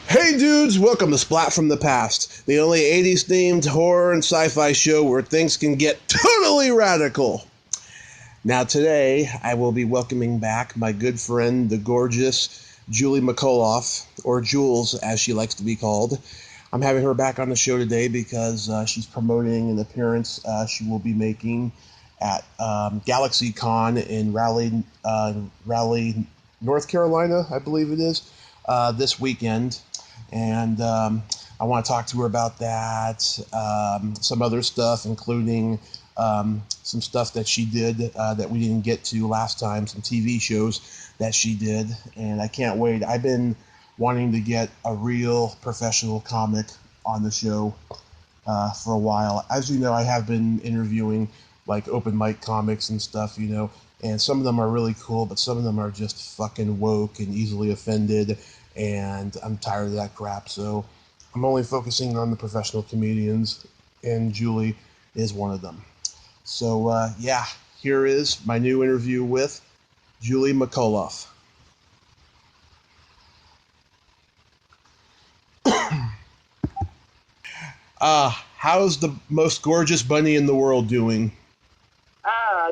Hey dudes, welcome to Splat from the Past, the only 80s themed horror and sci-fi show where things can get totally radical. Now today, I will be welcoming back my good friend, the gorgeous Julie McCollough, or Jules as she likes to be called. I'm having her back on the show today because she's promoting an appearance she will be making at Galaxy Con in Raleigh, North Carolina, I believe it is, this weekend. And I want to talk to her about that, some other stuff, including some stuff that she did that we didn't get to last time, some TV shows that she did, and I can't wait. I've been wanting to get a real professional comic on the show for a while. As you know, I have been interviewing like open mic comics and stuff, and some of them are really cool, but some of them are just fucking woke and easily offended, and I'm tired of that crap, so I'm only focusing on the professional comedians, and Julie is one of them. So, here is my new interview with Julie McCollough. How's the most gorgeous bunny in the world doing?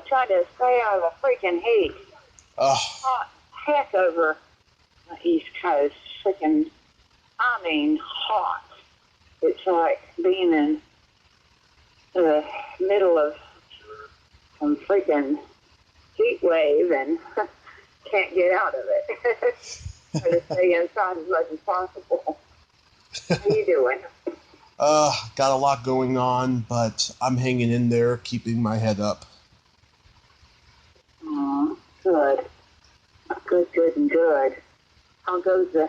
Trying to stay out of the freaking heat. Hot heck over the East Coast. Freaking, hot. It's like being in the middle of some freaking heat wave and can't get out of it. Try to stay inside as much as possible. How are you doing? Got a lot going on, but I'm hanging in there, keeping my head up. Oh, good. Good, and good. How goes the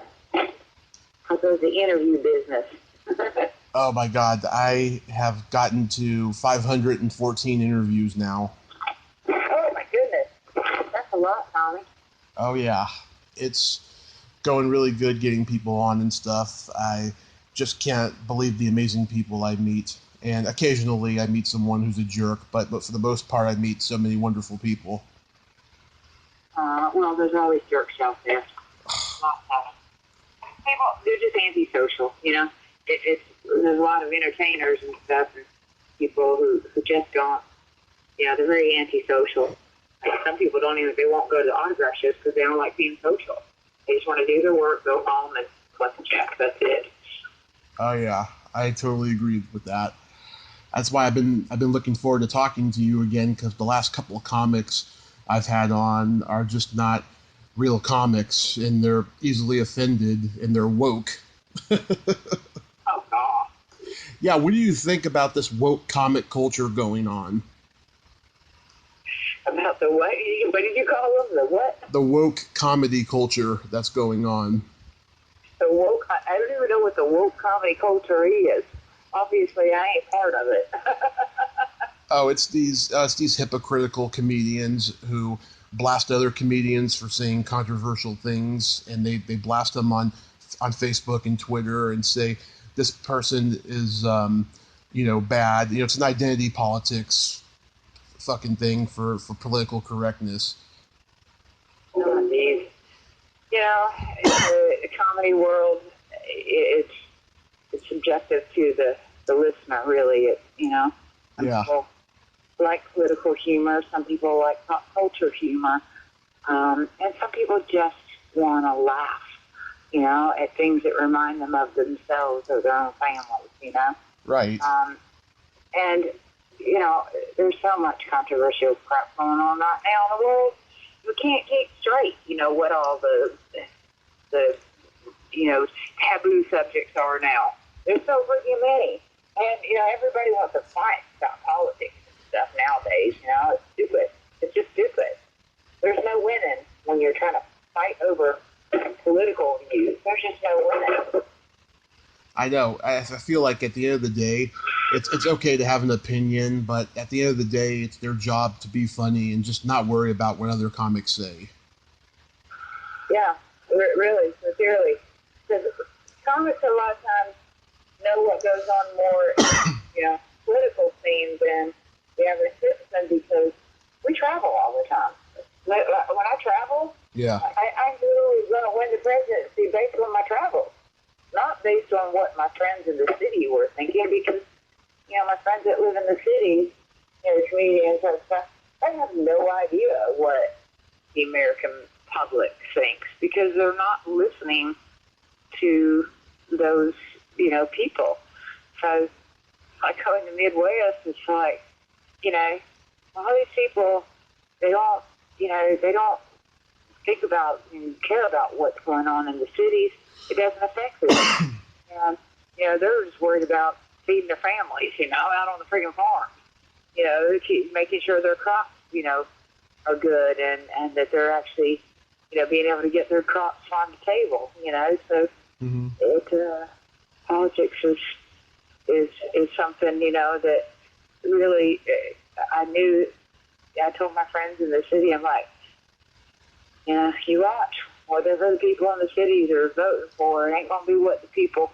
interview business? Oh my God, I have gotten to 514 interviews now. Oh my goodness. That's a lot, Tommy. Oh yeah, it's going really good getting people on and stuff. I just can't believe the amazing people I meet. And occasionally I meet someone who's a jerk, but for the most part I meet so many wonderful people. Well, there's always jerks out there. People, they're just antisocial, there's a lot of entertainers and stuff, and people who just don't, they're very antisocial. Like some people they won't go to the autograph shows because they don't like being social. They just want to do their work, go home, and collect the check. That's it. Oh yeah, I totally agree with that. That's why I've been looking forward to talking to you again, because the last couple of comics I've had on are just not real comics, and they're easily offended, and they're woke. Oh, God. Yeah, what do you think about this woke comic culture going on? About the what? What did you call them? The what? The woke comedy culture that's going on. The woke? I don't even know what the woke comedy culture is. Obviously, I ain't part of it. Oh, it's these hypocritical comedians who blast other comedians for saying controversial things, and they blast them on Facebook and Twitter and say this person is bad. It's an identity politics fucking thing for political correctness. Oh, indeed. In the comedy world, it's subjective to the listener, really. Some people like political humor, some people like pop culture humor, and some people just want to laugh, at things that remind them of themselves or their own families, Right. And, there's so much controversial crap going on right now in the world. You can't keep straight, what all the taboo subjects are now. There's so freaking many. And, everybody wants to fight about politics and stuff nowadays, It's stupid. It's just stupid. There's no winning when you're trying to fight over political views. There's just no winning. I know. I feel like at the end of the day, it's okay to have an opinion, but at the end of the day, it's their job to be funny and just not worry about what other comics say. Yeah, really, sincerely. Because comics a lot of times know what goes on more in, political scenes than the average citizen, because we travel all the time. When I travel, yeah, I'm literally going to win the presidency based on my travels. Not based on what my friends in the city were thinking, because, my friends that live in the city, comedians and stuff, I have no idea what the American public thinks, because they're not listening to those, people. So, like going to Midwest, it's like, all these people, they don't think about and care about what's going on in the cities. It doesn't affect them. And, they're just worried about feeding their families, out on the freaking farm. They keep making sure their crops, are good and that they're actually, being able to get their crops on the table, So politics is something, that really I told my friends in the city, I'm like, you watch. Whatever the people in the cities are voting for, it ain't going to be what the people,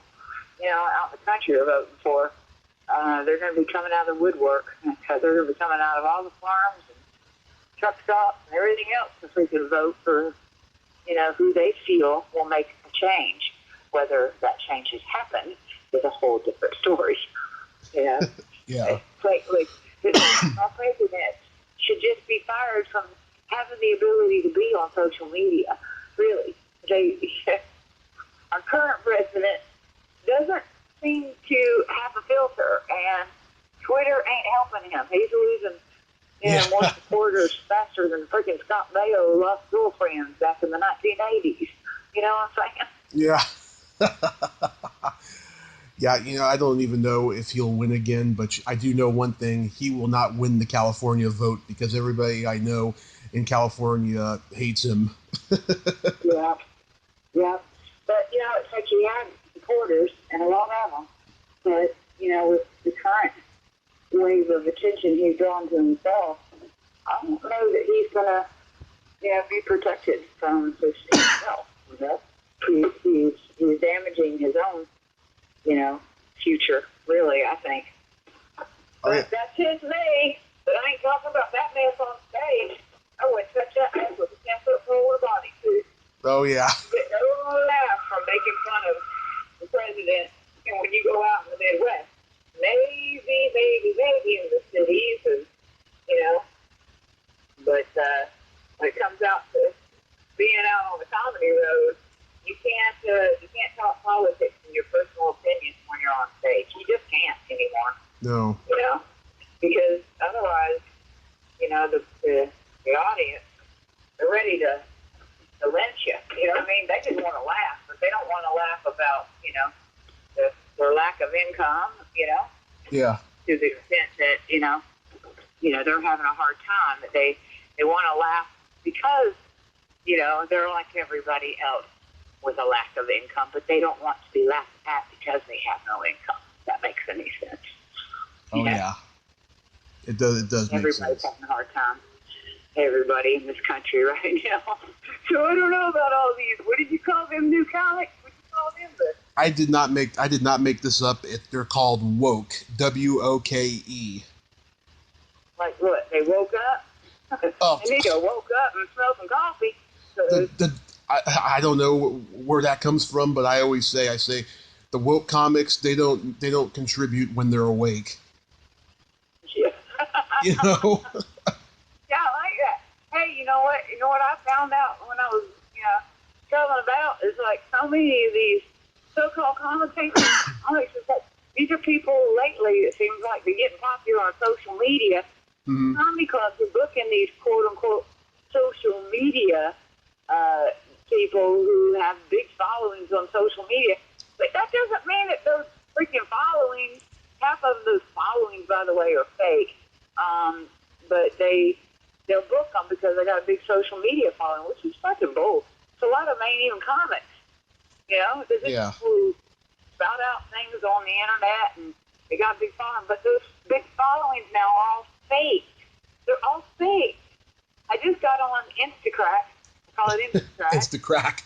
out in the country are voting for. They're going to be coming out of the woodwork, because they're going to be coming out of all the farms and truck stops and everything else, if we can vote for, who they feel will make a change. Whether that change has happened is a whole different story. Yeah. It's like our president should just be fired from having the ability to be on social media. Really, our current president doesn't seem to have a filter, and Twitter ain't helping him. He's losing more supporters faster than freaking Scott Baio lost girlfriends back in the 1980s. You know what I'm saying? Yeah. Yeah, I don't even know if he'll win again, but I do know one thing. He will not win the California vote, because everybody I know in California hates him. Yeah. But, it's like he had supporters, and a lot of them. But, with the current wave of attention he's drawn to himself, I don't know that he's going to, be protected from himself. He's damaging his own, future, really, I think. But that's his me. But I ain't talking about that mess on stage. I wouldn't touch that mess with a 10-foot lower body suit. Oh, yeah. Get no laugh from making fun of the president. And when you go out in the Midwest, maybe in the cities, and, but when it comes out to being out on the comedy road, you can't talk politics and your personal opinions when you're on stage. You just can't anymore. No. Because otherwise, the audience, they're ready to lynch you. You know what I mean? They just want to laugh, but they don't want to laugh about, their lack of income, Yeah. to the extent that, they're having a hard time. That they want to laugh because, they're like everybody else with a lack of income, but they don't want to be laughed at because they have no income. If that makes any sense. Oh, yeah. It does make sense. Everybody's having a hard time. Everybody in this country right now. So I don't know about all these. What did you call them, new comics? What did you call them? I did not make this up. They're called woke. WOKE. Like what? They woke up? Oh. They need to woke up and smell some coffee. So I don't know where that comes from, but I always say the woke comics, they don't contribute when they're awake. Yeah. Yeah, I like that. Hey, you know what? You know what I found out when I was, traveling about is like so many of these so-called commentators. It's like these are people lately. It seems like they're getting popular on social media. Mm-hmm. Comedy clubs are booking these quote-unquote social media people who have big followings on social media. But that doesn't mean that those freaking followings, half of those followings, by the way, are fake. But they'll book them because they got a big social media following, which is fucking bull. So a lot of them ain't even comics. They're just people who spout out things on the internet and they got a big following. But those big followings now are all fake. They're all fake. I just got on Instacrack. I call it Instacrack. Instacrack.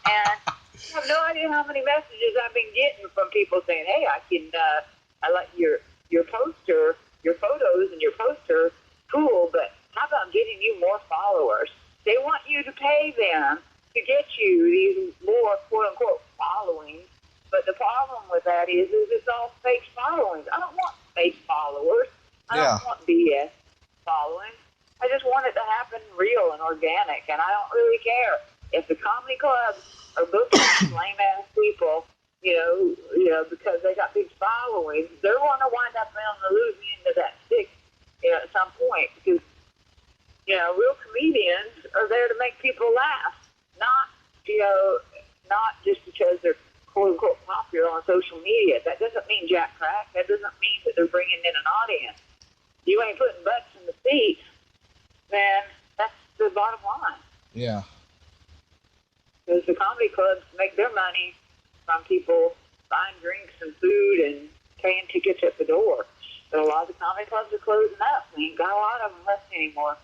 And I have no idea how many messages I've been getting from people saying, "Hey, I like your poster, your photos, and your poster. Cool, but how about getting you more followers?" They want you to pay them to get you these more quote unquote followings, but the problem with that is it's all fake followings. I don't want fake followers. I don't want BS following. I just want it to happen real and organic, and I don't really care if the comedy clubs are booking lame-ass people, because they got big followings. They're going to wind up on the losing end of that stick, at some point, because, real comedians are there to make people laugh, not just because they're quote-unquote popular on social media. That doesn't mean jack crack. That doesn't mean that they're bringing in an audience. You ain't putting butts in the seats, then that's the bottom line. Yeah. Because the comedy clubs make their money from people buying drinks and food and paying tickets at the door. But a lot of the comedy clubs are closing up. We ain't got a lot of them left anymore.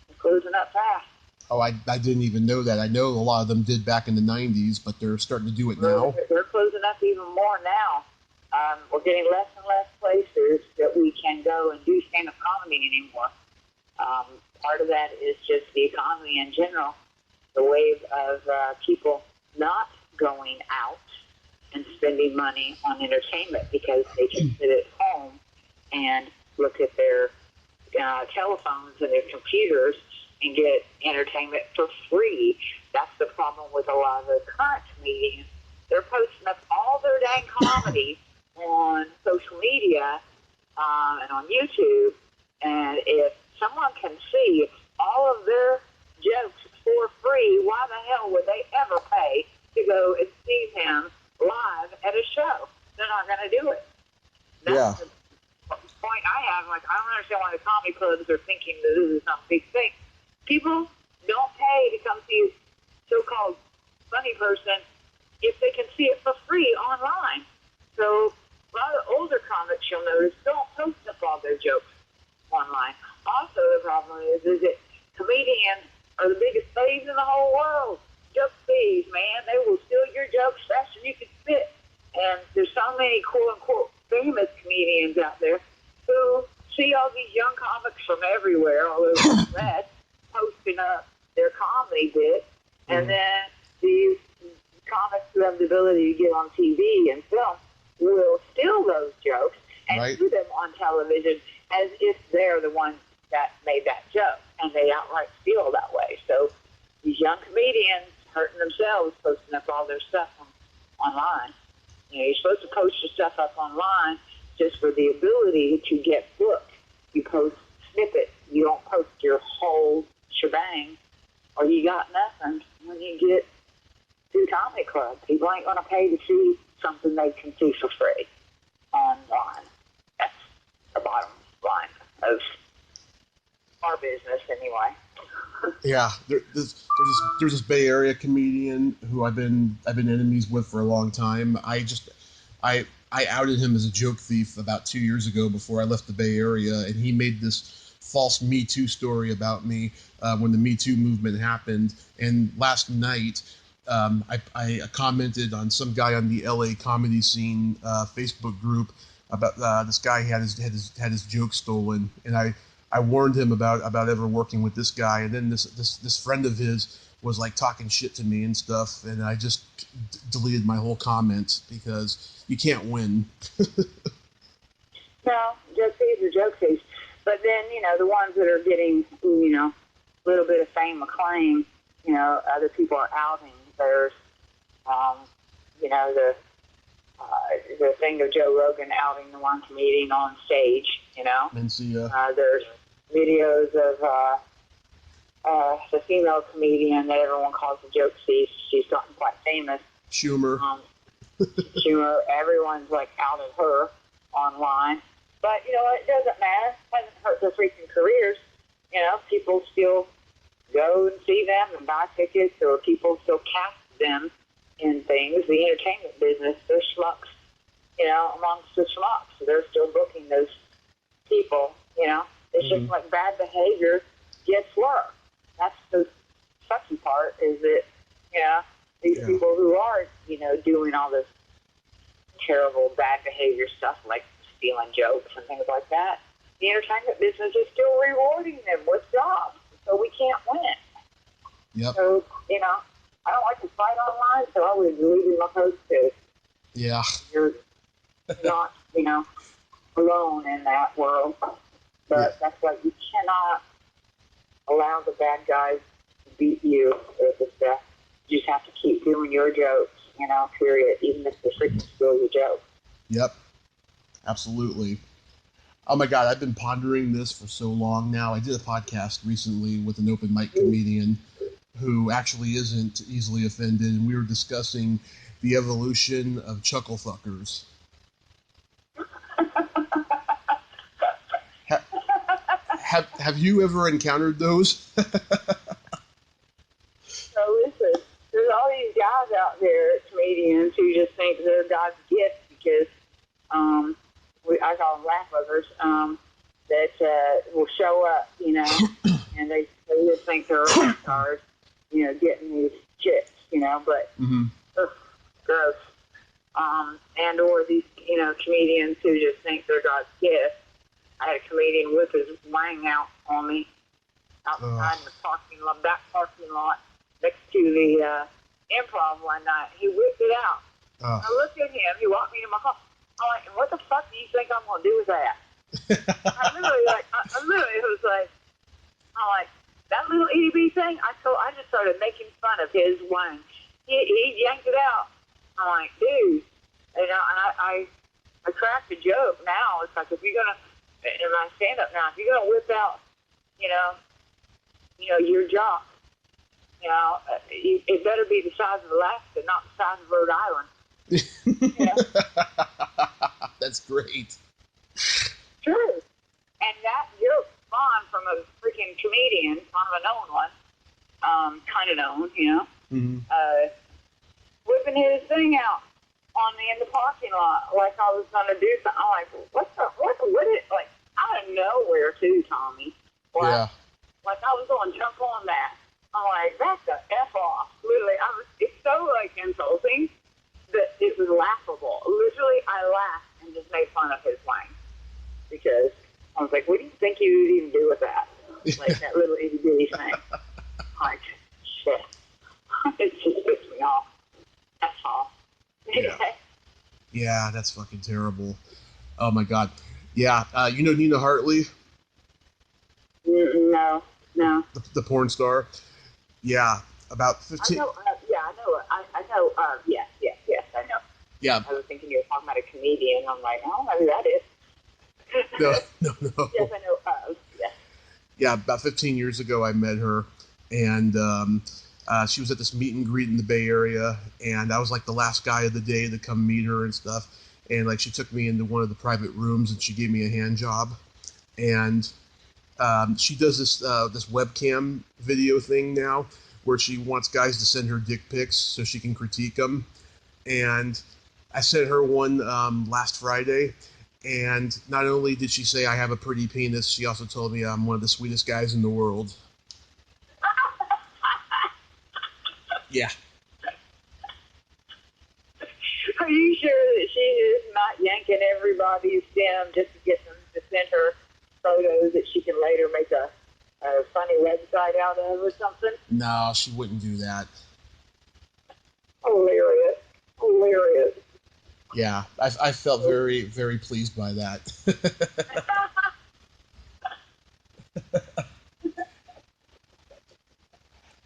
They're closing up fast. Oh, I didn't even know that. I know a lot of them did back in the 90s, but they're starting to do it now. They're closing up even more now. We're getting less and less places that we can go and do stand-up comedy anymore. Part of that is just the economy in general, the wave of people not going out and spending money on entertainment because they can sit at home and look at their telephones and their computers and get entertainment for free. That's the problem with a lot of the current comedians. They're posting up all their dang comedy on social media and on YouTube, and if someone can see all of their jokes for free, why the hell would they ever pay to go and see them live at a show? They're not going to do it. That's the point I have. I don't understand why the comedy clubs are thinking that this is some big thing. People don't pay to come see a so-called funny person if they can see it for free online. So a lot of the older comics, you'll notice, don't post up all their jokes online. Also, the problem is that comedians are the biggest thieves in the whole world. Joke thieves, man. They will steal your jokes faster than you can spit. And there's so many quote-unquote famous comedians out there who see all these young comics from everywhere, all over the net, posting up their comedy bit, and then these comics who have the ability to get on TV and film will steal those jokes and do them on television as if they're the ones that made that joke, and they outright steal that way. So these young comedians hurting themselves posting up all their stuff online. You're supposed to post your stuff up online just for the ability to get booked. You post snippets. You don't post your whole shebang, or you got nothing when you get to comedy club. People ain't going to pay to see something they can see for free online. That's the bottom line of our business, anyway. Yeah, there's this Bay Area comedian who I've been enemies with for a long time. I outed him as a joke thief about 2 years ago before I left the Bay Area, and he made this false Me Too story about me when the Me Too movement happened. And last night, I commented on some guy on the LA comedy scene Facebook group about this guy had his joke stolen, and I warned him about ever working with this guy, and then this friend of his was like talking shit to me and stuff, and I just deleted my whole comment because you can't win. No, joke thieves are joke thieves. But then, the ones that are getting, a little bit of fame, acclaim, other people are outing. There's, the thing of Joe Rogan outing the one comedian on stage, There's videos of the female comedian that everyone calls a joke thief. She's gotten quite famous. Schumer. Schumer, everyone's outed her online. But, it doesn't matter. It hasn't hurt their freaking careers. People still go and see them and buy tickets, or people still cast them in things. The entertainment business, they're schmucks, amongst the schmucks. So they're still booking those people, It's just like bad behavior gets worse. That's the sucky part, is that, these people who are, doing all this terrible bad behavior stuff, like stealing jokes and things like that, the entertainment business is still rewarding them with jobs, so we can't win. Yep. So, I don't like to fight online, so I would delete my post too. Yeah. You're not, alone in that world. But that's why you cannot allow the bad guys to beat you with the stuff. You just have to keep doing your jokes, period, even if they freaking steal your joke. Yep. Absolutely. Oh my God, I've been pondering this for so long now. I did a podcast recently with an open mic comedian who actually isn't easily offended, and we were discussing the evolution of chuckle fuckers. Have you ever encountered those? So listen, there's all these guys out there, comedians, who just think they're God's gift because I call them laugh buggers, that will show up, and they just think they're rock stars, getting these chicks, but gross. And or these, comedians who just think they're God's gift. I had a comedian whip his wang out on me outside in the back parking lot next to the Improv one night. He whipped it out. I looked at him. He walked me to my car. I'm like, what the fuck do you think I'm going to do with that? I literally was like, I'm like, that little itty bitty thing? I just started making fun of his wang. He yanked it out. I'm like, dude. And I cracked a joke now. It's like, if you're going to, in my stand-up now, if you're going to whip out, your jock, it better be the size of Alaska, not the size of Rhode Island. That's great. True. And that joke spawned from a freaking comedian, kind of a known one, whipping his thing out on me in the parking lot like I was going to do something. I'm like, what is, like, out of nowhere too, Tommy. Like I was going to jump on that. I'm like, that's a F off. Literally, it's so, like, insulting that it was laughable. Literally, I laughed and just made fun of his wang. Because I was like, what do you think you would even do with that? Like, that little itty bitty thing. Like, shit. It just pissed me off. That's all. Yeah, that's fucking terrible. Oh my God. Yeah, you know Nina Hartley? No. The porn star? Yeah, about 15... I know, I know, yes, I know. Yeah. I was thinking you were talking about a comedian. I'm like, I don't know who that is. No. Yes, I know, yes. Yeah, about 15 years ago I met her, and she was at this meet and greet in the Bay Area, and I was like the last guy of the day to come meet her and stuff, and like she took me into one of the private rooms and she gave me a hand job, and she does this webcam video thing now where she wants guys to send her dick pics so she can critique them, and I sent her one last Friday, and not only did she say I have a pretty penis, she also told me I'm one of the sweetest guys in the world. Yeah. Are you sure that she is not yanking everybody's stem just to get them to send her photos that she can later make a funny website out of or something? No, she wouldn't do that. Hilarious. Yeah, I felt very, very pleased by that.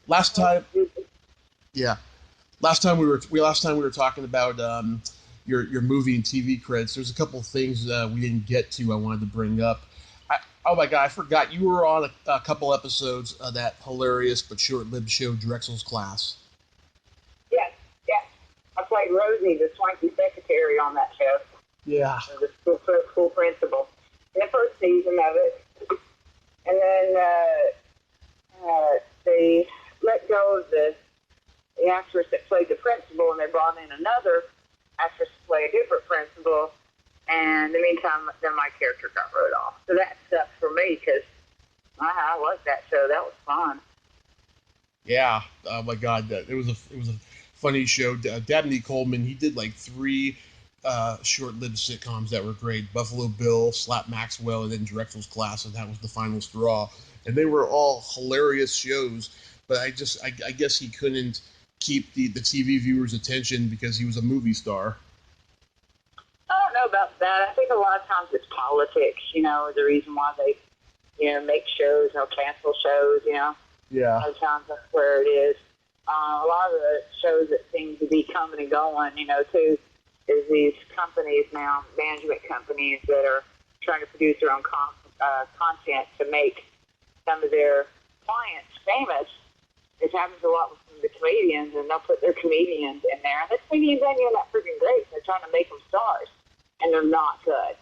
Last time we were talking about your movie and TV credits. There's a couple of things we didn't get to. I wanted to bring up. Oh my God, I forgot you were on a couple episodes of that hilarious but short-lived show, Drexell's Class. Yes. I played Rosie, the swanky secretary, on that show. Yeah. The school principal. In the first season of it. And then they let go of the actress that played the principal, and they brought in another actress to play a different principal. And in the meantime, then my character got wrote off. So that sucked for me because I liked that show. That was fun. Yeah. Oh my God, it was a funny show. Dabney Coleman, he did like 3 short-lived sitcoms that were great. Buffalo Bill, Slap Maxwell, and then Drexell's Class, and that was the final straw. And they were all hilarious shows, but I guess he couldn't keep the TV viewers' attention because he was a movie star. about that. I think a lot of times it's politics, the reason why they, make shows or cancel shows, Yeah. A lot of times that's where it is. A lot of the shows that seem to be coming and going, too, is these companies now, management companies that are trying to produce their own content to make some of their clients famous. It happens a lot with the comedians, and they'll put their comedians in there. And the comedians ain't even that freaking great. They're trying to make them stars, and they're not good.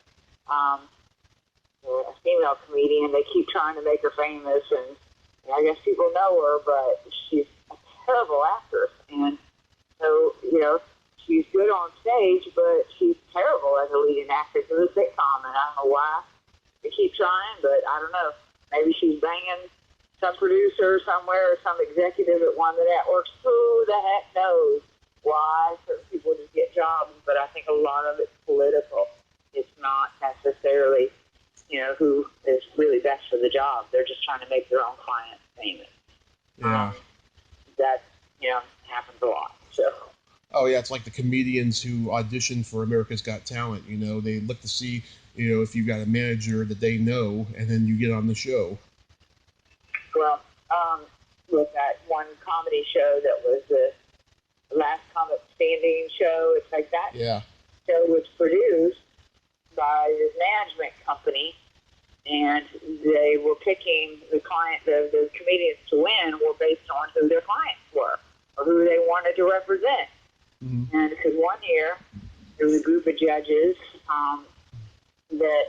A female comedian, they keep trying to make her famous, and I guess people know her, but she's a terrible actress. And so, she's good on stage, but she's terrible as a leading actress in a sitcom. And I don't know why they keep trying, but I don't know. Maybe she's banging some producer somewhere or some executive at one of the networks. Who the heck knows why certain people just get jobs? But I think a lot of it's political. It's not necessarily, who is really best for the job. They're just trying to make their own clients famous. Yeah. That, happens a lot. So. Oh, yeah, it's like the comedians who audition for America's Got Talent. They look to see, if you got a manager that they know, and then you get on the show. Well, with that one comedy show that was the Last Comic Standing show, it's like that show was produced by this management company, and they were picking the comedians to win were based on who their clients were or who they wanted to represent. Mm-hmm. And because one year there was a group of judges that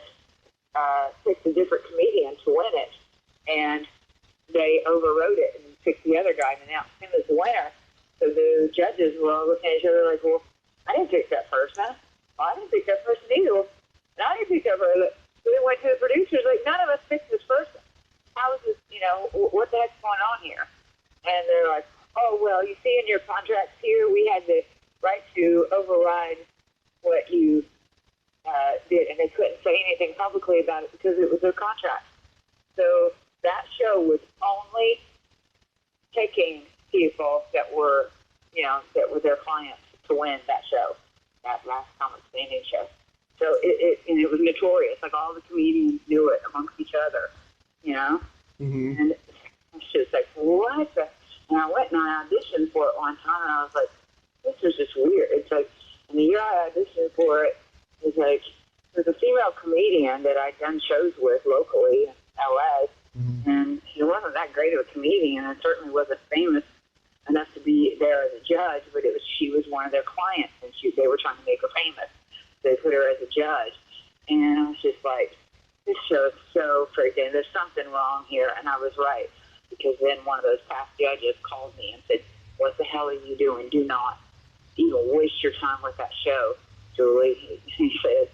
picked a different comedian to win it, and they overrode it and picked the other guy and announced him as the winner. So the judges were all looking at each other like, well, I didn't pick that person. Well, I didn't pick that person either. Well, and I didn't pick that person. So they went to the producers like, none of us picked this person. How is this, what the heck's going on here? And they're like, oh, well, you see in your contracts here, we had the right to override what you did. And they couldn't say anything publicly about it because it was their contract. So that show was only taking people that were, that were their clients to win that show, that Last Comic Standing show. So it was notorious. Like all the comedians knew it amongst each other, Mm-hmm. And it's just like, what the? And I went and I auditioned for it one time, and I was like, this is just weird. It's like, and the year I auditioned for it, it's like, there's a female comedian that I'd done shows with locally in L.A., mm-hmm. and she wasn't that great of a comedian, and certainly wasn't famous enough to be there as a judge, but she was one of their clients, and they were trying to make her famous. They put her as a judge, and I was just like, this show is so freaking, there's something wrong here, and I was right, because then one of those past judges called me and said, what the hell are you doing? Do not even waste your time with that show, Julie. He said,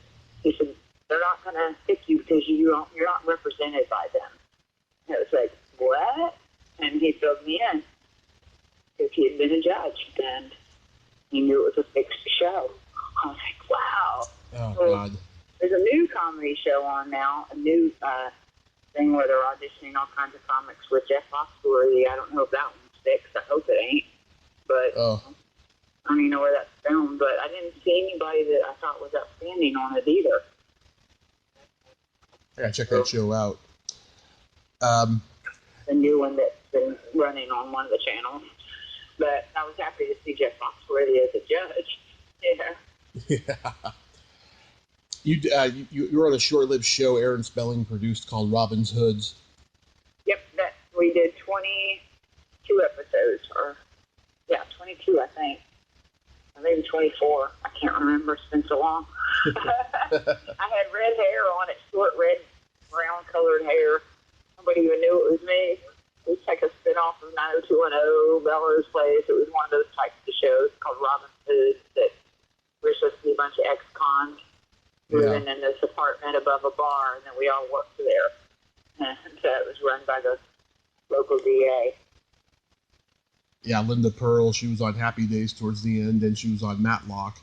they're not going to pick you because you're not represented by them. And it was like, what? And he filled me in because he had been a judge, and he knew it was a fixed show. I was like, wow. Oh, so God. There's a new comedy show on now, a new thing where they're auditioning all kinds of comics with Jeff Foxworthy. I don't know if that one's fixed. I hope it ain't. But I don't even know where that's filmed. But I didn't see anybody that I thought was outstanding on it either. I gotta check that show out. The new one that's been running on one of the channels. But I was happy to see Jeff Foxworthy as a judge. Yeah. You were on a short-lived show Aaron Spelling produced called Robin's Hoods. Yep, we did 22 episodes, 22, I think. Or maybe 24. I can't remember. It's been so long. I had red hair on it, short red, brown-colored hair. Nobody even knew it was me. It was like a spin-off of 90210, Melrose Place. It was one of those types of shows called Robin's Hoods that we're supposed to be a bunch of ex-cons living in this apartment above a bar, and then we all worked there. And so it was run by the local DA. Yeah, Linda Pearl, she was on Happy Days towards the end, and she was on Matlock.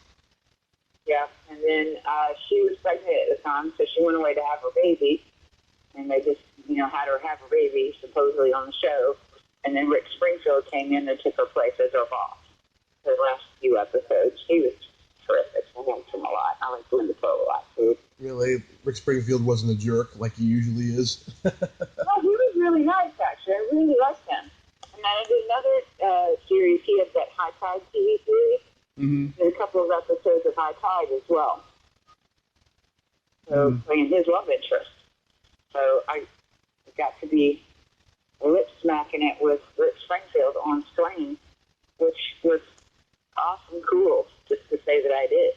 Yeah, and then she was pregnant at the time, so she went away to have her baby, and they just, had her have her baby, supposedly on the show, and then Rick Springfield came in and took her place as her boss for the last few episodes. He was terrific. I liked him a lot. I like Linda Poe a lot, too. Really? Rick Springfield wasn't a jerk like he usually is? Well, he was really nice, actually. I really liked him. And then I did another series. He had that High Tide TV series. Mm-hmm. There's a couple of episodes of High Tide as well. So, playing his love interest. So I got to be lip smacking it with Rick Springfield on screen, which was awesome cool, just to say that I did.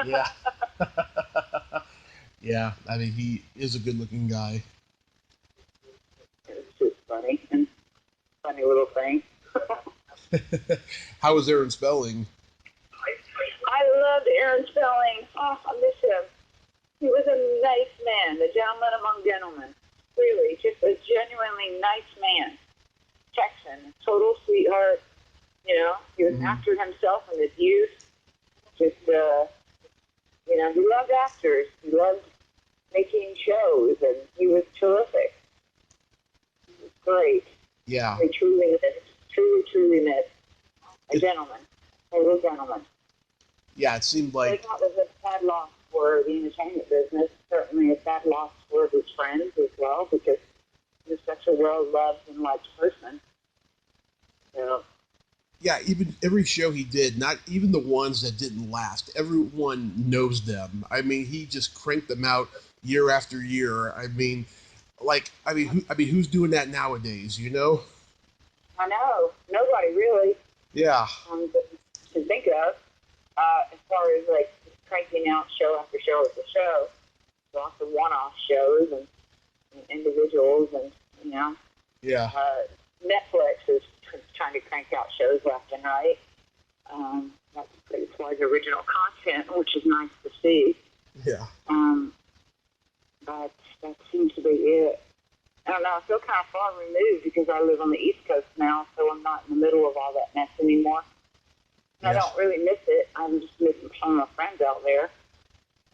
Yeah. Yeah, I mean, he is a good-looking guy. It's just funny, and funny little thing. How was Aaron Spelling? I loved Aaron Spelling. Oh, I miss him. He was a nice man, a gentleman among gentlemen. Really, just a genuinely nice man. Texan, total sweetheart. You know, he was after himself in his youth. Just, you know, he loved actors. He loved making shows, and he was terrific. He was great. Yeah. I truly missed a gentleman, a real gentleman. Yeah, it seemed like... It was a sad loss for the entertainment business, certainly a sad loss for his friends as well, because he was such a well-loved and liked person. So, yeah, even every show he did, not even the ones that didn't last, everyone knows them. I mean, he just cranked them out year after year. I mean, who's doing that nowadays, you know? I know. Nobody really. Yeah. To think of, as far as, like, cranking out show after show after show. Lots of one-off shows and individuals and, you know. Yeah. Netflix is trying to crank out shows left and right. That's pretty much original content, which is nice to see. Yeah. But that seems to be it. I don't know, I feel kind of far removed because I live on the East Coast now, so I'm not in the middle of all that mess anymore. And I don't really miss it. I'm just missing some of my friends out there.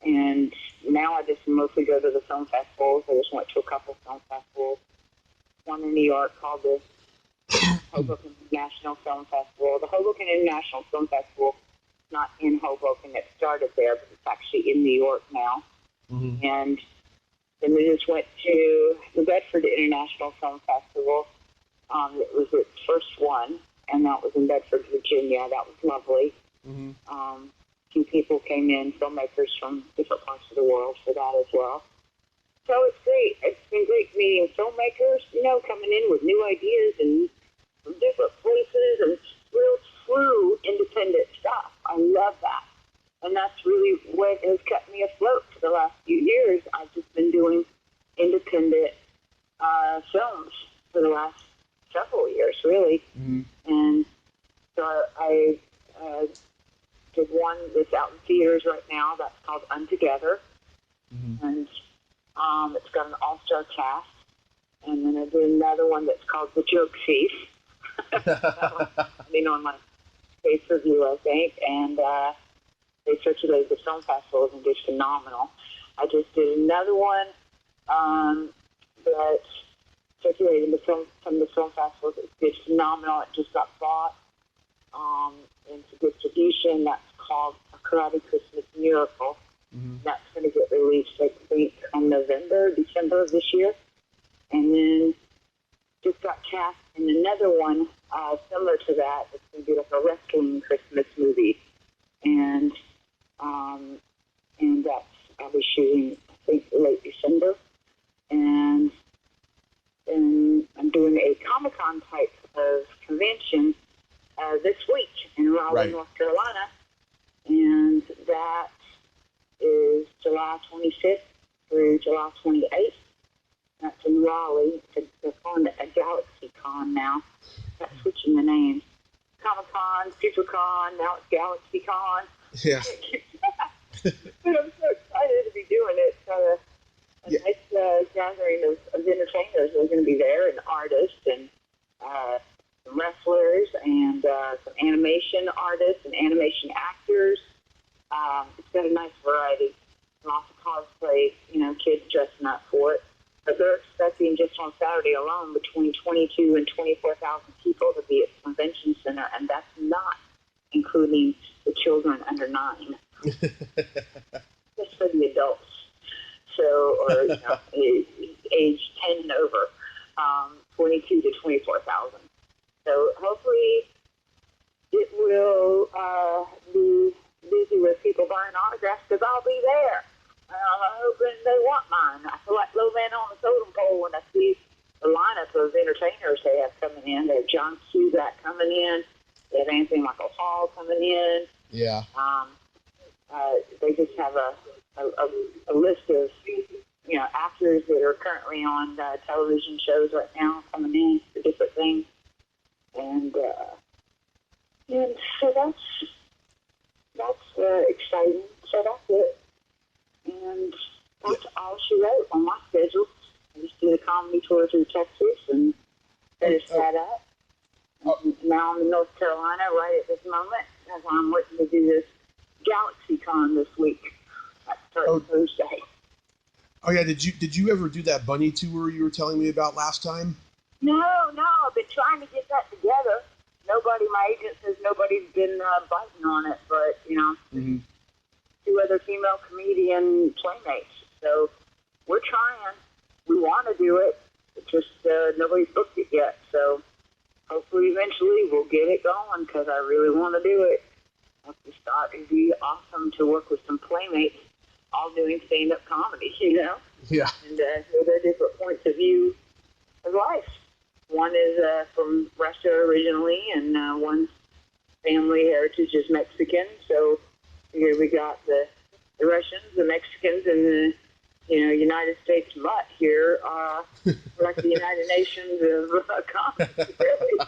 And now I just mostly go to the film festivals. I just went to a couple film festivals. One in New York called the Hoboken International Film Festival. The Hoboken International Film Festival is not in Hoboken. It started there, but it's actually in New York now. Mm-hmm. And then we just went to the Bedford International Film Festival. It was its first one, and that was in Bedford, Virginia. That was lovely. Mm-hmm. Few people came in, filmmakers from different parts of the world for that as well. So it's great. It's been great meeting filmmakers, you know, coming in with new ideas and from different places and real true independent stuff. I love that. And that's really what has kept me afloat for the last few years. I've just been doing independent films for the last several years, really. Mm-hmm. And so I did one that's out in theaters right now that's called Untogether. Mm-hmm. And it's got an all-star cast. And then I did another one that's called The Joke Thief. On my pay-per-view, I think. And they circulated the film festivals and did phenomenal. I just did another one that circulated from the film festivals. It did phenomenal. It just got bought into distribution. That's called A Karate Christmas Miracle. Mm-hmm. That's going to get released, I think, on December of this year. And then just got cast in another one similar to that. It's going to be like a wrestling Christmas movie. And that's, I'll be shooting, I think, late December. And then I'm doing a Comic-Con type of convention this week in Raleigh, North Carolina. And that is July 25th through July 28th. That's in Raleigh. They're calling it a Galaxy Con now. That's switching the names. Comic-Con, SuperCon, now it's Galaxy Con. Yeah. But I'm so excited to be doing it. So a nice gathering of entertainers are going to be there, and artists, and some wrestlers, and some animation artists, and animation actors. It's got a nice variety. Lots of cosplay, kids dressing up for it. But they're expecting just on Saturday alone between 22 and 24,000 people to be at the convention center, and that's not including the children under 9. for the adults. So, or age 10 and over, 22 to 24,000. So hopefully it will be busy with people buying autographs because I'll be there. I'm hoping they want mine. I feel like low man on the totem pole when I see the lineup of entertainers they have coming in. They have John Kovac coming in. They have Anthony Michael Hall coming in. Yeah. They just have a list of actors that are currently on television shows right now coming in for different things, and so that's exciting. So that's it, and that's all she wrote on my schedule. I just did a comedy tour through Texas and finished that up. Now I'm in North Carolina right at this moment as I'm waiting to do this GalaxyCon this week. That starts Thursday. Oh yeah, did you ever do that bunny tour you were telling me about last time? No, I've been trying to get that together. My agent says nobody's been biting on it, but, Mm-hmm. 2 other female comedian playmates. So we're trying. We want to do it. It's just nobody's booked it yet. So hopefully eventually we'll get it going because I really want to do it. I just thought it'd be awesome to work with some playmates all doing stand-up comedy, Yeah. And hear their different points of view of life. One is from Russia originally, and one's family heritage is Mexican. So here we got the Russians, the Mexicans, and the United States mutt here. We're like the United Nations of comedy, really.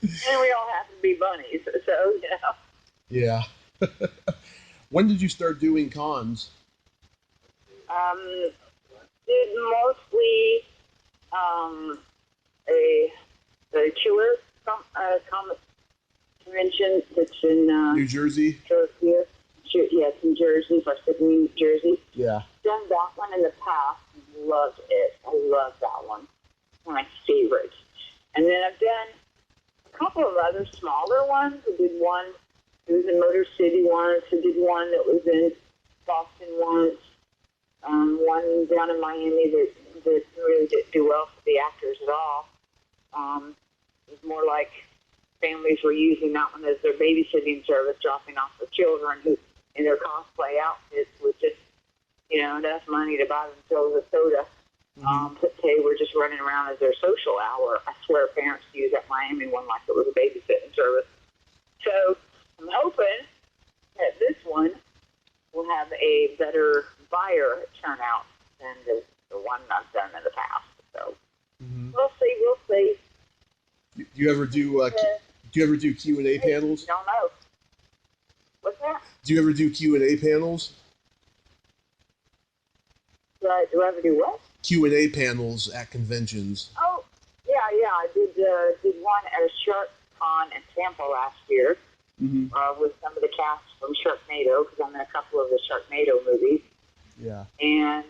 And we all happen to be bunnies, so Yeah. When did you start doing cons? Did mostly the Killer Comic Convention that's in New Jersey? Philadelphia. Yeah, it's in Jersey, Varsity, New Jersey. Yeah. Done that one in the past. Loved it. I love that one. One of my favorites. And then I've done a couple of other smaller ones. I did one. It was in Motor City once. I did one that was in Boston once. One down in Miami that really didn't do well for the actors at all. It was more like families were using that one as their babysitting service, dropping off the children who, in their cosplay outfits with just, enough money to buy themselves a soda. But they were just running around as their social hour. I swear parents used that Miami one like it was a babysitting service. So I'm hoping that this one will have a better buyer turnout than the one I've done in the past. So we'll see. Do you ever do Q&A panels? Don't know. What's that? Do you ever do Q&A panels? Do I ever do what? Q&A panels at conventions. Oh, yeah. I did one at a Shark Con in Tampa last year with some of the cast from Sharknado, because I'm in a couple of the Sharknado movies. Yeah. And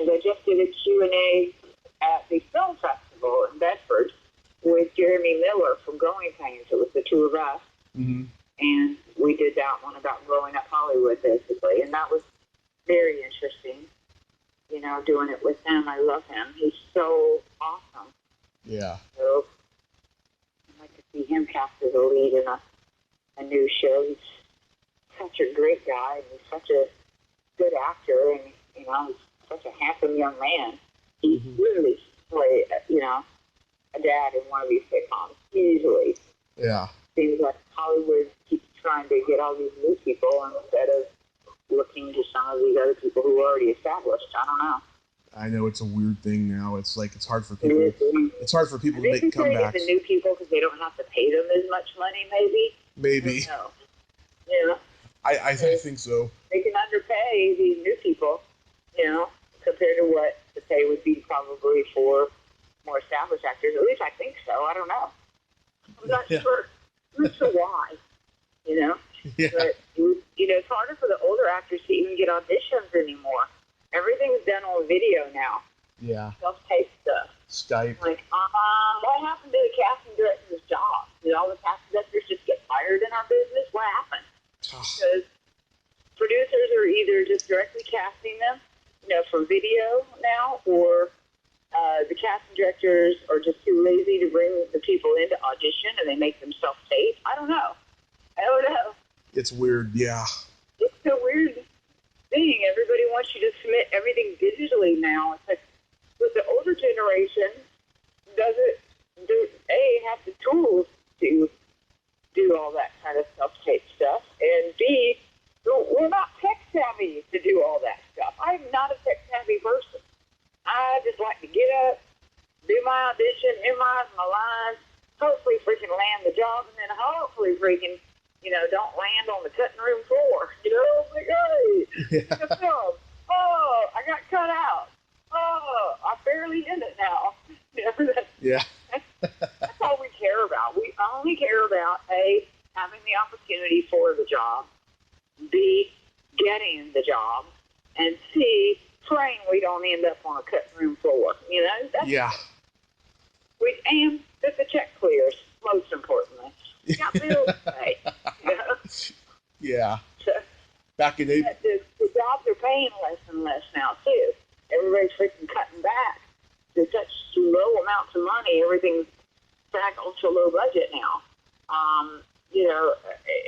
I just did a Q&A at the film festival in Bedford with Jeremy Miller from Growing Pains. It was the 2 of us. And we did that one about growing up Hollywood, basically. And that was very interesting, doing it with him. I love him. He's so awesome. Yeah. So I'd like to see him cast as a lead in a new show. He's such a great guy, and he's such a good actor, and, he's such a handsome young man. He really played, a dad in one of these sitcoms, easily. Yeah. Seems like Hollywood keeps trying to get all these new people instead of looking to some of these other people who are already established. I don't know. I know it's a weird thing now. It's like it's hard for people. It's hard for people to make comebacks. The new people because they don't have to pay them as much money. Maybe. No. Yeah. I think so. They can underpay these new people, compared to what the pay would be probably for more established actors. At least I think so. I don't know. I'm not sure. I'm not sure why. Yeah. But it's harder for the older actors to even get auditions anymore. Everything's done on video now. Yeah. Self-tape stuff. Skype. Like, what happened to the casting director's job? Did all the casting directors just get fired in our business? What happened? Because they're either just directly casting them, from video now, or the casting directors are just too lazy to bring the people into audition and they make them self-tape. I don't know. It's weird, yeah. It's a weird thing. Everybody wants you to submit everything digitally now. It's like, with the older generation, have the tools to do all that kind of self-tape stuff, and B, we're not tech-savvy to do all that stuff. I'm not a tech-savvy person. I just like to get up, do my audition, memorize my lines, hopefully freaking land the job, and then hopefully freaking, don't land on the cutting room floor. Like, hey, the film. Oh, I got cut out. Oh, I barely did it now. Yeah. That's all we care about. We only care about, A, having the opportunity for the job, B, getting the job, and C, praying we don't end up on a cutting room floor. Yeah. And that the check clears, most importantly. You got bills to pay. Yeah. So, back in April. The jobs are paying less and less now, too. Everybody's freaking cutting back to such low amounts of money. Everything's back ultra low budget now.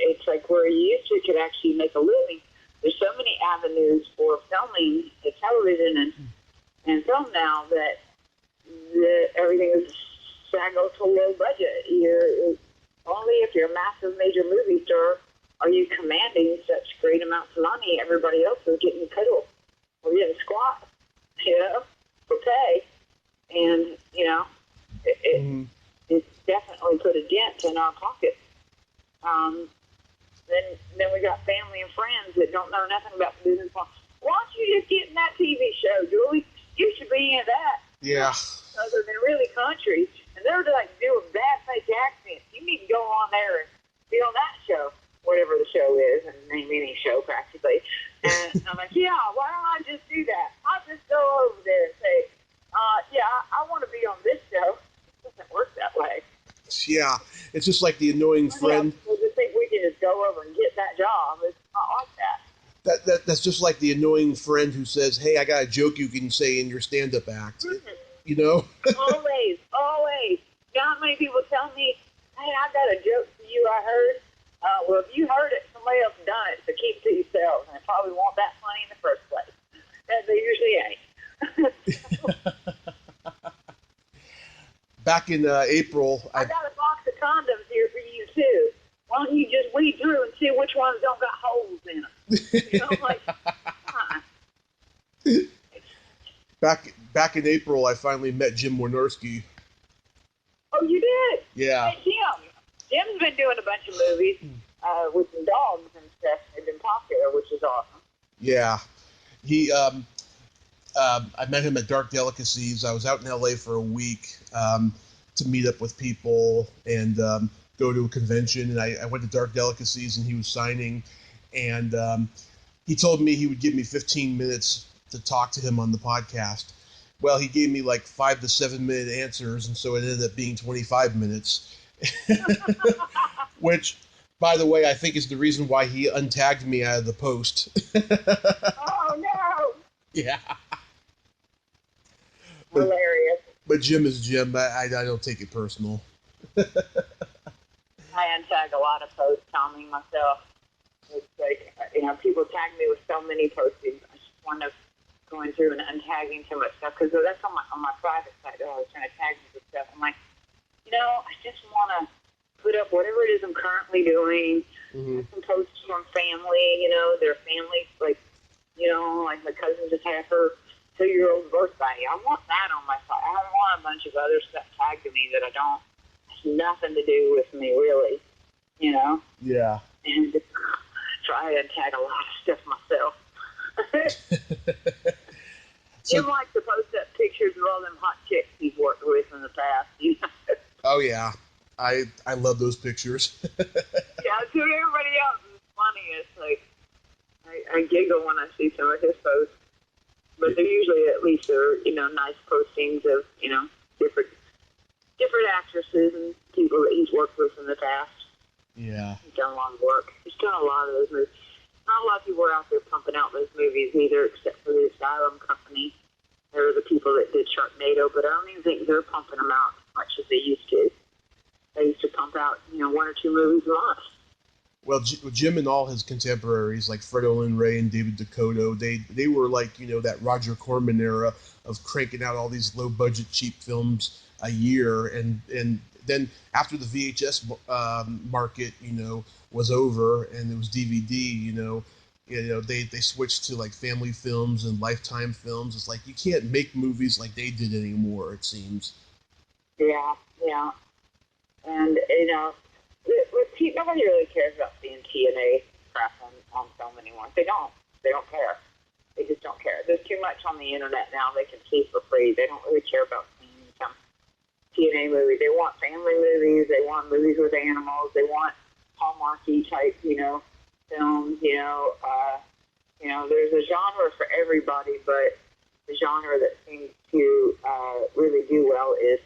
It's like where you used to could actually make a living. There's so many avenues for filming the television and film now that everything is back ultra low budget. Only if you're a massive major movie star are you commanding such great amounts of money. Everybody else is getting piddle or getting squat, for pay. And, it's definitely put a dent in our pockets. Then we got family and friends that don't know nothing about the business. Why don't you just get in that TV show, Julie? You should be in that. Yeah. Other than really country. And they're like doing bad fake accents. You need to go on there and be on that show, whatever the show is, and name any show practically. And I'm like, yeah, why don't I just do that? I'll just go over there and say, I want to be on this show. It doesn't work that way. Yeah, it's just like the annoying friend. People just think we can just go over and get that job. It's not like that. That's just like the annoying friend who says, hey, I got a joke you can say in your stand-up act. Mm-hmm. Always. Not many people tell me, hey, I got a joke for you I heard. Well, if you heard it, somebody else done it, so keep it to yourselves. And it probably won't that funny in the first place. That they usually ain't. Back in April, I got a box of condoms here for you, too. Why don't you just weed through and see which ones don't got holes in them? Like, come on. Back in April, I finally met Jim Wynorski. Oh, you did? Yeah. Hey, Jim's been doing a bunch of movies with some dogs and stuff. They've been popular, which is awesome. Yeah. I met him at Dark Delicacies. I was out in LA for a week to meet up with people and go to a convention. And I went to Dark Delicacies and he was signing. And he told me he would give me 15 minutes to talk to him on the podcast. Well, he gave me like 5 to 7 minute answers. And so it ended up being 25 minutes. Which, by the way, I think is the reason why he untagged me out of the post. Oh, no. Yeah. Hilarious. But Jim is Jim. I don't take it personal. I untag a lot of posts, Tommy, myself. It's like, people tag me with so many postings. I just want to going through and untagging too much stuff because that's on my private site. I was trying to tag me with stuff. I'm like, I just want to put up whatever it is I'm currently doing. Mm-hmm. Some posts from family, their families, like my cousin just had her 2-year-old's birthday. I want that on my site. I don't want a bunch of other stuff tagged to me that has nothing to do with me, really, Yeah. And try and tag a lot of stuff myself. Jim likes to post up pictures of all them hot chicks he's worked with in the past. Oh, yeah. I love those pictures. Yeah, to everybody else, it's funny. It's like, I giggle when I see some of his posts. But they're usually, at least, nice postings of, different actresses and people that he's worked with in the past. Yeah. He's done a lot of work. He's done a lot of those movies. not a lot of people are out there pumping out those movies either, except for the Asylum Company. They're the people that did Sharknado, but I don't even think they're pumping them out as much as they used to. They used to pump out, 1 or 2 movies a month. Well, Jim and all his contemporaries, like Fred Olen Ray and David Dakota, they were like, that Roger Corman era of cranking out all these low-budget, cheap films a year. And then after the VHS market, was over and it was DVD, they switched to, like, family films and Lifetime films. It's like you can't make movies like they did anymore, it seems. Yeah. And, nobody really cares about seeing TNA crap on film anymore. They don't. They don't care. They just don't care. There's too much on the internet now they can see for free. They don't really care about seeing some TNA movies. They want family movies. They want movies with animals. They want Hallmarky type, films. There's a genre for everybody, but the genre that seems to really do well is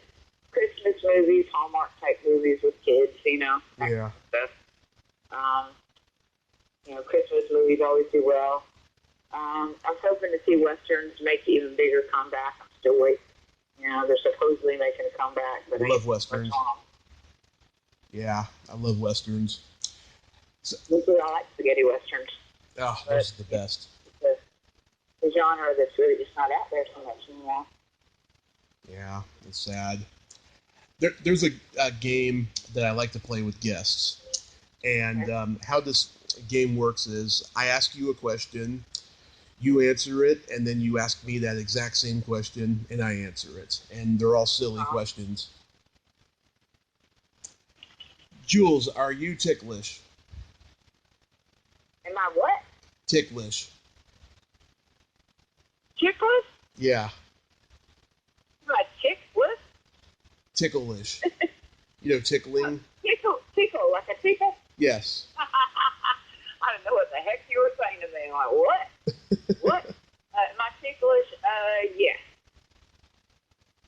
Christmas movies, Hallmark type movies with kids, Yeah. Stuff. Christmas movies always do well. I'm hoping to see Westerns make even bigger comeback. I'm still waiting. They're supposedly making a comeback, but I love Westerns. Yeah, I love Westerns. I like spaghetti Westerns. Oh, those are the best. It's a genre that's really just not out there so much anymore. Yeah, it's sad. There's a game that I like to play with guests, and how this game works is I ask you a question, you answer it, and then you ask me that exact same question, and I answer it. And they're all silly questions. Jules, are you ticklish? Am I what? Ticklish. Ticklish? Yeah. Am I ticklish? Ticklish. Tickling? Tickle, like a tickle? Yes. I don't know what the heck you were saying to me. I'm like, what? What? Am I ticklish? Yes.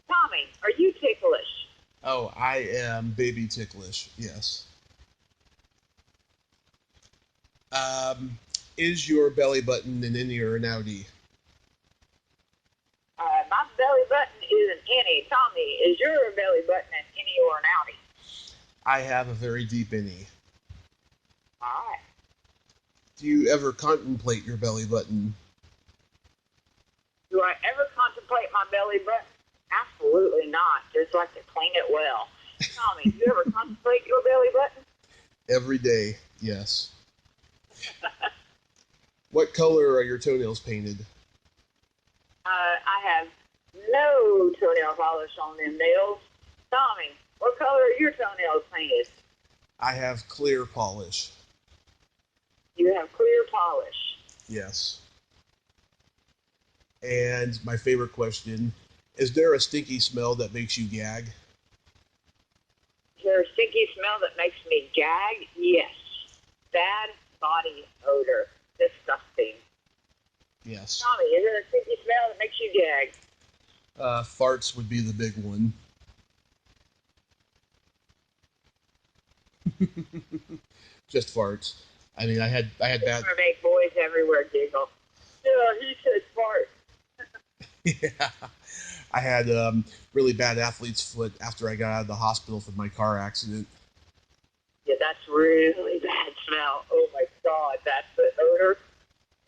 Tommy, are you ticklish? Oh, I am baby ticklish, yes. Is your belly button an innie or an outie? My belly button is an innie. Tommy, is your belly button an innie or an outie? I have a very deep innie. All right. Do you ever contemplate your belly button? Do I ever contemplate my belly button? Absolutely not. Just like to clean it well. Tommy, do you ever contemplate your belly button? Every day, yes. What color are your toenails painted? I have no toenail polish on them nails. Tommy, what color are your toenails painted? I have clear polish. You have clear polish. Yes. And my favorite question, is there a stinky smell that makes you gag? Is there a stinky smell that makes me gag? Yes. Bad body odor. Disgusting. Yes. Tommy, is there a stinky smell that makes you gag? Farts would be the big one. Just farts. I mean, I had bad. It's gonna make boys everywhere giggle. Yeah, he said fart. Yeah, I had really bad athlete's foot after I got out of the hospital from my car accident. Yeah, that's really bad smell. Oh my God, that's the odor.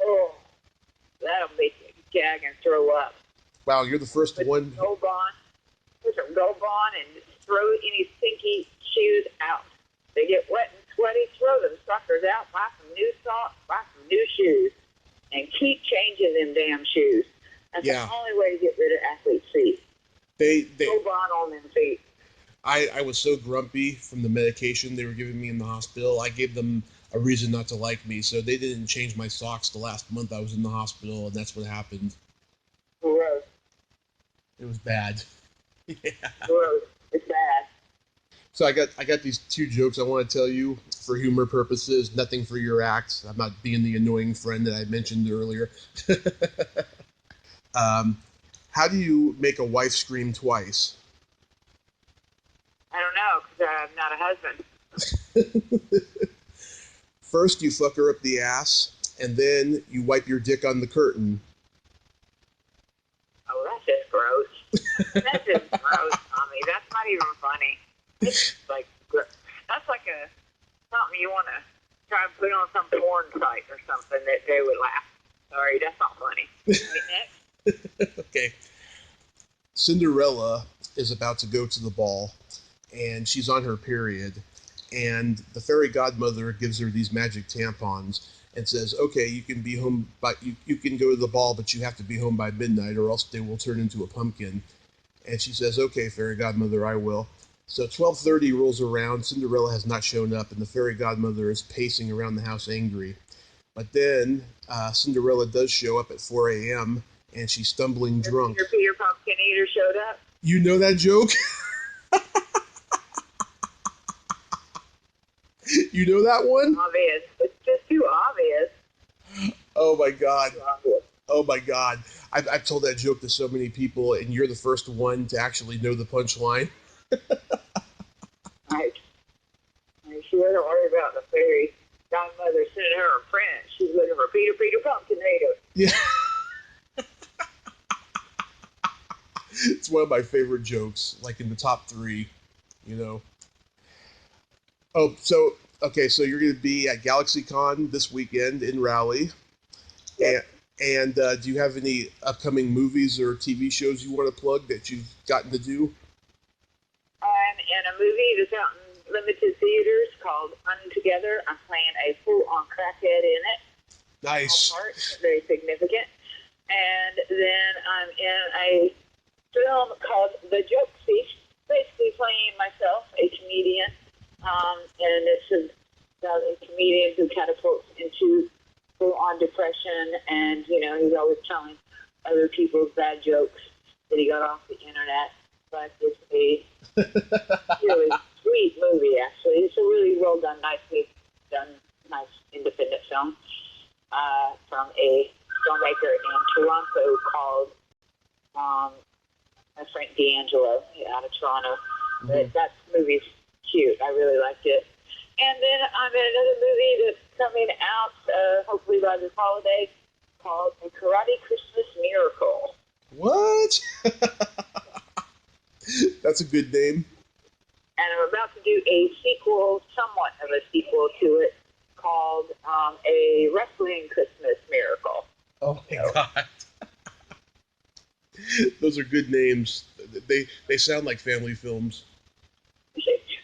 Oh, that'll make you gag and throw up. Wow, you're the first one. Put some Gold on and throw any stinky shoes out. They get wet and sweaty, throw them suckers out, buy some new socks, buy some new shoes, and keep changing them damn shoes. That's the only way to get rid of athlete's feet. Gold on them feet. I was so grumpy from the medication they were giving me in the hospital. I gave them a reason not to like me, so they didn't change my socks the last month I was in the hospital, and that's what happened. Gross. It was bad. Yeah. Gross. It's bad. So I got these 2 jokes I want to tell you for humor purposes, nothing for your act. I'm not being the annoying friend that I mentioned earlier. How do you make a wife scream twice? I don't know, because I'm not a husband. First, you fuck her up the ass, and then you wipe your dick on the curtain. Oh, that's just gross. That's just gross, Tommy. That's not even funny. It's like, that's like something you want to try and put on some porn site or something that they would laugh. Sorry, that's not funny. Next. Okay. Cinderella is about to go to the ball, and she's on her period, and the fairy godmother gives her these magic tampons and says, okay, you can be home, but you can go to the ball, but you have to be home by midnight or else they will turn into a pumpkin. And she says, okay, fairy godmother, I will. So 12:30 rolls around, Cinderella has not shown up, and the fairy godmother is pacing around the house angry. But then Cinderella does show up at 4 a.m., and she's stumbling drunk. Your Peter Pumpkin Eater showed up? You know that joke? You know that one? Obvious. It's just too obvious. Oh my God. Oh my God. I've told that joke to so many people, and you're the first one to actually know the punchline. Right. She doesn't worry about the fairy godmother sending her a print. She's looking for Peter Pumpkin Eater. Yeah. It's one of my favorite jokes, like in the top 3, you know. Oh, so, okay, so you're going to be at GalaxyCon this weekend in Raleigh. Yep. And do you have any upcoming movies or TV shows you want to plug that you've gotten to do? I'm in a movie that's out in limited theaters called Untogether. I'm playing a full-on crackhead in it. Nice. Part, very significant. And then I'm in a film called The Joke Thief, basically playing myself, a comedian. And it's about a comedian who catapults into full-on depression, and, you know, he's always telling other people's bad jokes that he got off the internet. But it's a really sweet movie, actually. It's a really well done, nicely done, nice independent film from a filmmaker in Toronto called Frank D'Angelo out of Toronto. Mm-hmm. That movie's cute. I really liked it. And then I'm in another movie that's coming out hopefully by this holiday called A Karate Christmas Miracle. What? That's a good name. And I'm about to do a sequel, somewhat of a sequel to it, called A Wrestling Christmas Miracle. Oh my God. Those are good names. They sound like family films.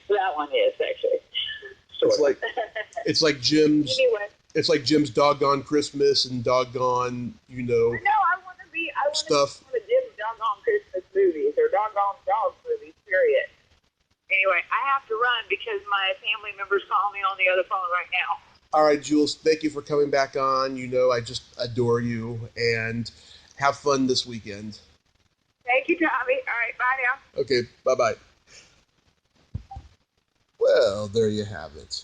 That one is actually. Sort It's like Jim's. Anyway. It's like Jim's Doggone Christmas and Doggone, you know. No, I want to be stuff. One of Jim's Doggone Christmas movies or Doggone Dog movies. Period. Anyway, I have to run because my family member's calling me on the other phone right now. All right, Jules, thank you for coming back on. You know, I just adore you, and have fun this weekend. Thank you, Tommy. All right, bye now. Okay, bye-bye. Well, there you have it.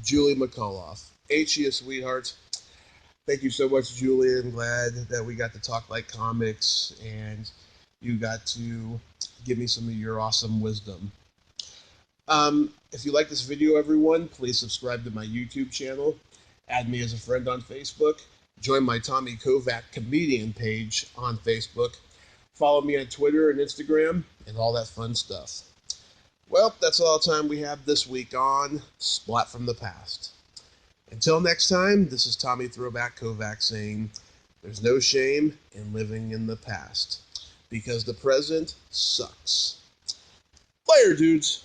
Julie McCollough. Ain't she a sweetheart? Thank you so much, Julie. I'm glad that we got to talk like comics, and you got to give me some of your awesome wisdom. If you like this video, everyone, please subscribe to my YouTube channel. Add me as a friend on Facebook. Join my Tommy Kovac comedian page on Facebook. Follow me on Twitter and Instagram and all that fun stuff. Well, that's all the time we have this week on Splat from the Past. Until next time, this is Tommy Throwback Kovac saying, there's no shame in living in the past, because the present sucks. Later, dudes.